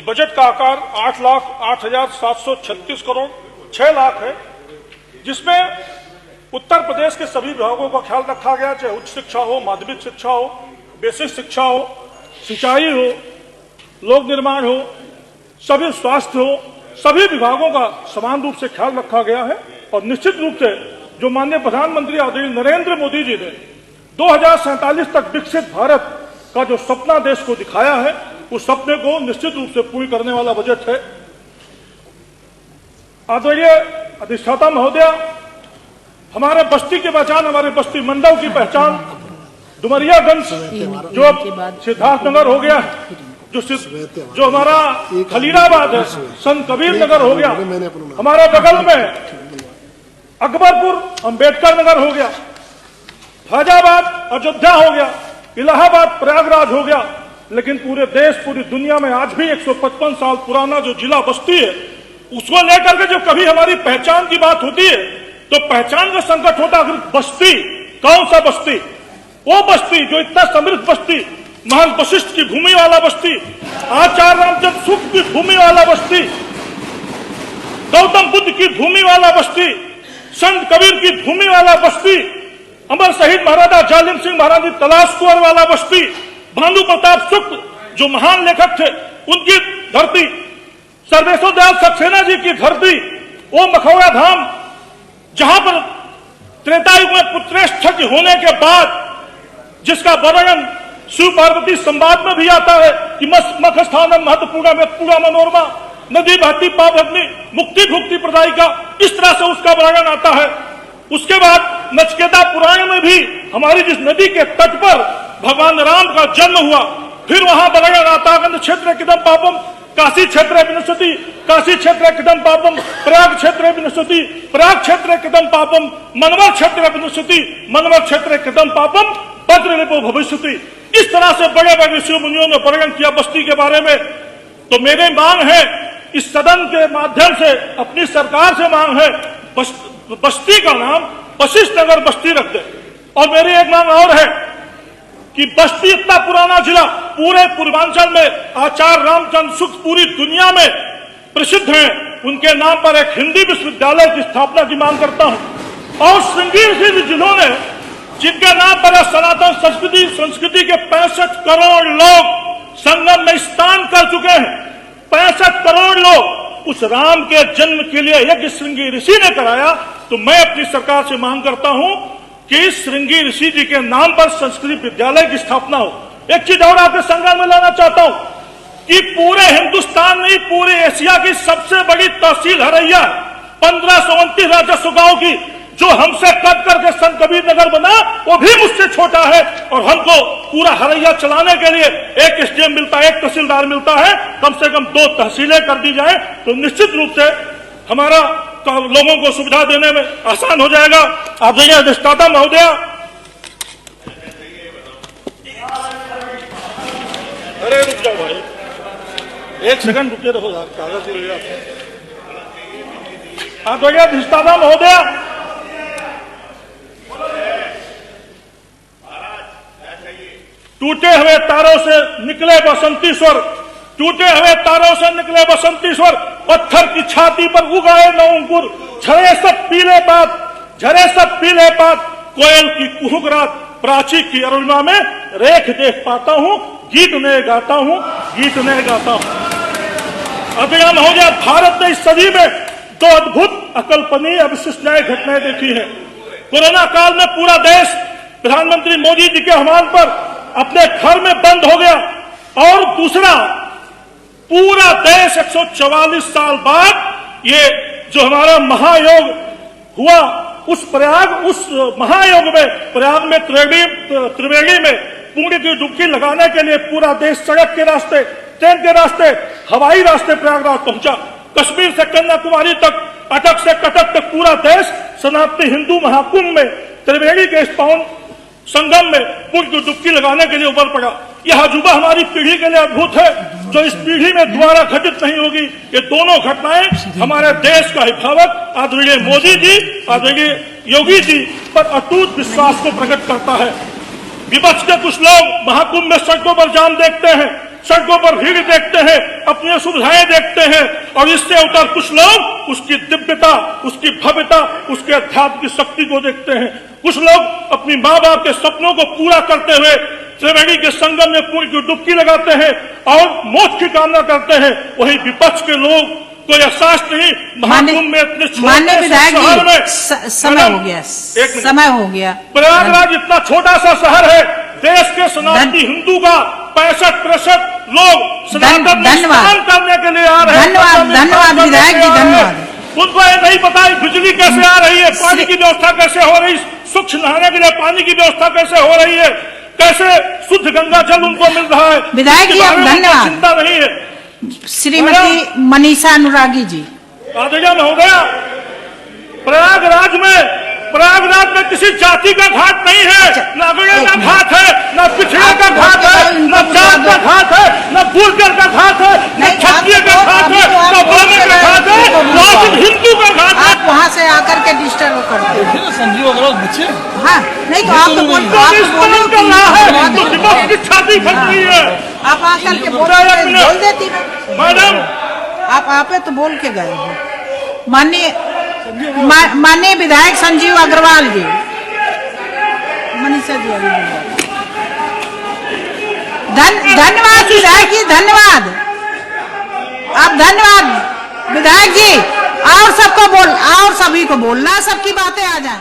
Budget का आकार 8,08,736 करोड़ 6 लाख है, जिसमें उत्तर प्रदेश के सभी विभागों का ख्याल रखा गया, चाहे उच्च शिक्षा हो, माध्यमिक शिक्षा हो, बेसिक शिक्षा हो, सिंचाई हो, लोक निर्माण हो, सभी स्वास्थ्य हो, सभी विभागों का समान रूप से ख्याल रखा गया है। और निश्चित रूप से जो माननीय प्रधानमंत्री आदरणीय नरेंद्र मोदी जी ने 2047 तक विकसित भारत का जो सपना देश को दिखाया है, उस सपने को निश्चित रूप से पूरी करने वाला बजट है। आदरणीय अधिष्ठाता महोदया, हमारे बस्ती की पहचान, हमारे बस्ती मंडल की पहचान डुमरियागंज जो अब सिद्धार्थनगर हो गया, जो हमारा खलीलाबाद है, संत कबीर नगर हो गया, हमारे बगल में अकबरपुर अंबेडकर नगर हो गया, फैजाबाद अयोध्या हो गया, इलाहाबाद प्रयागराज हो गया। लेकिन पूरे देश, पूरी दुनिया में आज भी 155 साल पुराना जो जिला बस्ती है, उसको लेकर के जो कभी हमारी पहचान की बात होती है तो पहचान का संकट होता है। बस्ती, कौन सा बस्ती? वो बस्ती जो इतना समृद्ध बस्ती, महान वशिष्ठ की भूमि वाला बस्ती, आचार्य रामचंद्र शुक्ल की भूमि वाला बस्ती, गौतम बुद्ध की भूमि वाला बस्ती, संत कबीर की भूमि वाला बस्ती, अमर शहीद महाराजा जालिम सिंह महाराज तलाश कुंवर वाला बस्ती, भानु प्रताप शुक्ल जो महान लेखक थे उनकी धरती, सर्वेश्वर दयाल सक्सेना जी की धरती, वो मखौड़ा धाम जहां पर त्रेता युग में पुत्रेष्ठ होने के बाद जिसका वर्णन शिव पार्वती संवाद में भी आता है कि मख स्थानम महत्वपूर्ण में पूरा मनोरमा नदी बहती पावनी मुक्ति भुक्ति प्रदायिका, इस तरह से उसका वर्णन आता है। उसके बाद नचिकेता पुराण में भी हमारी जिस नदी के तट पर भगवान राम का जन्म हुआ, फिर वहां वर्णन आता है क्षेत्र किदम पापम काशी क्षेत्र विनश्यति, काशी क्षेत्र किदम पापम प्रयाग क्षेत्र विनश्यति, प्रयाग क्षेत्र किदम पापम मनवर क्षेत्र विनश्यति, मनवर क्षेत्र किदम पापम पत्रलिपो भविष्यति। इस तरह से बड़े बड़े ऋषि मुनियों ने वर्णन किया बस्ती के बारे में। तो मेरी मांग है, इस सदन के माध्यम से अपनी सरकार से मांग है, बस्ती का नाम वशिष्ठ नगर बस्ती रख दे। और मेरी एक मांग और है कि बस्ती इतना पुराना जिला, पूरे पूर्वांचल में आचार्य रामचंद्र शुक्ल पूरी दुनिया में प्रसिद्ध हैं, उनके नाम पर एक हिंदी विश्वविद्यालय की स्थापना की मांग करता हूं। और श्रृंगेरी जिलों ने जिनके नाम पर सनातन संस्कृति के 65 करोड़ लोग संगम में स्नान कर चुके हैं, 65 करोड़ लोग उस राम के जन्म के लिए यज्ञ श्रृंगी ऋषि ने कराया। तो मैं अपनी सरकार से मांग करता हूं कि श्रृंगी ऋषि जी के नाम पर संस्कृत विद्यालय की स्थापना हो। एक चीज और आपके संज्ञान में लाना चाहता हूं कि पूरे हिंदुस्तान में, पूरे एशिया की सबसे बड़ी तहसील हरैया, 1529 राजस्व गांव की, जो हमसे कट करके संत कबीर नगर बना वो भी मुझसे छोटा है। और हमको पूरा हरैया चलाने के लिए एक एसडीएम मिलता है, एक तहसीलदार मिलता है, कम से कम 2 तहसीलें कर दी जाए तो निश्चित रूप से हमारा लोगों को सुविधा देने में आसान हो जाएगा। आदरणीय अधिष्ठाता महोदया, अरे रुक जाओ भाई, 1 सेकंड रुके रहो यार, कागज ले लिया। आदरणीय अधिष्ठाता महोदया, टूटे हुए तारों से निकले बसंती स्वर, टूटे हुए तारों से निकले बसंती स्वर, पत्थर की छाती पर उगाए नौ अंकुर, झरे सब पीले पात, झरे सब पीले पात, कोयल की कुहुक रात, प्राची की अरुणिमा में रेख देख पाता हूं, गीत नए गाता हूं, गीत नए गाता हूं। अभियान हो गया। भारत ने इस सदी में 2 अद्भुत अकल्पनीय अविशिष्ट नए घटनाएं देखी है। कोरोना काल में पूरा देश प्रधानमंत्री मोदी जी के आह्वान पर अपने घर में बंद हो गया, और दूसरा पूरा देश 144 साल बाद ये जो हमारा महायोग हुआ, उस महायोग में प्रयाग में त्रिवेणी में पुण्य की डुबकी लगाने के लिए पूरा देश सड़क के रास्ते, ट्रेन के रास्ते, हवाई रास्ते प्रयागराज पहुंचा। कश्मीर से कन्याकुमारी तक, अटक से कटक तक पूरा देश सनातनी हिंदू महाकुंभ में त्रिवेणी के इस पावन संगम में पुण्य की डुबकी लगाने के लिए उबल पड़ा। यह अजूबा हमारी पीढ़ी के लिए अद्भुत है, जो इस पीढ़ी में दोबारा घटित नहीं होगी। ये दोनों घटनाएं हमारे देश का हिफाजत आदरणीय मोदी जी, आदरणीय योगी जी पर अटूट विश्वास को प्रकट करता है। विपक्ष के कुछ लोग महाकुंभ में सड़कों पर जाम देखते हैं, सड़कों पर भीड़ देखते हैं, अपनी सुविधाएं देखते हैं, और इससे उतर कुछ लोग उसकी दिव्यता, उसकी भव्यता, उसके अध्यात्म की शक्ति को देखते हैं। कुछ लोग अपनी माँ बाप के सपनों को पूरा करते हुए त्रिवेणी के संगम में पूरी की डुबकी लगाते हैं और मोक्ष की कामना करते हैं। वही विपक्ष के लोग कोई एहसास नहीं, महाकुंभ में इतने छोटे से शहर में समय हो गया, समय हो गया। प्रयागराज इतना छोटा सा शहर है, देश के सनातनी हिंदू का 65% लोग सनातन में स्नान करने के लिए आ रहे हैं। धन्यवाद विधायक जी, धन्यवाद। उनको ये नहीं पता बिजली कैसे आ रही है, पानी की व्यवस्था कैसे हो रही, स्वच्छ नहाने के लिए पानी की व्यवस्था कैसे हो रही है, कैसे शुद्ध गंगा जल उनको मिल रहा है। विधायक जी धन्यवाद। चिंता नहीं है। श्रीमती मनीषा अनुरागी जी। आदरणीय महोदया, प्रयागराज में किसी जाति का घाट नहीं है, न अगड़े का घाट है, न पिछड़े का घाट है, न जात का घाट है, न गुर्जर का घाट है, न क्षत्रिय का घाट है, न ब्राह्मण का घाट है, न हिंदू का घाट है। आप वहाँ से आकर के डिस्टर्ब करते हैं। संजीव अग्रवाल बच्चे, हाँ नहीं तो आप तो बोल कर रहा है तो दिमाग की छाती फट रही है। आप आकर के बोल देती मैडम, आप आपे तो बोल के गए हो। माननीय विधायक संजीव अग्रवाल जी, मनीषा जी धन्यवाद विधायक जी, धन्यवाद। आप धन्यवाद विधायक जी। और सबको और सभी को बोलना, सबकी बातें आ जाए।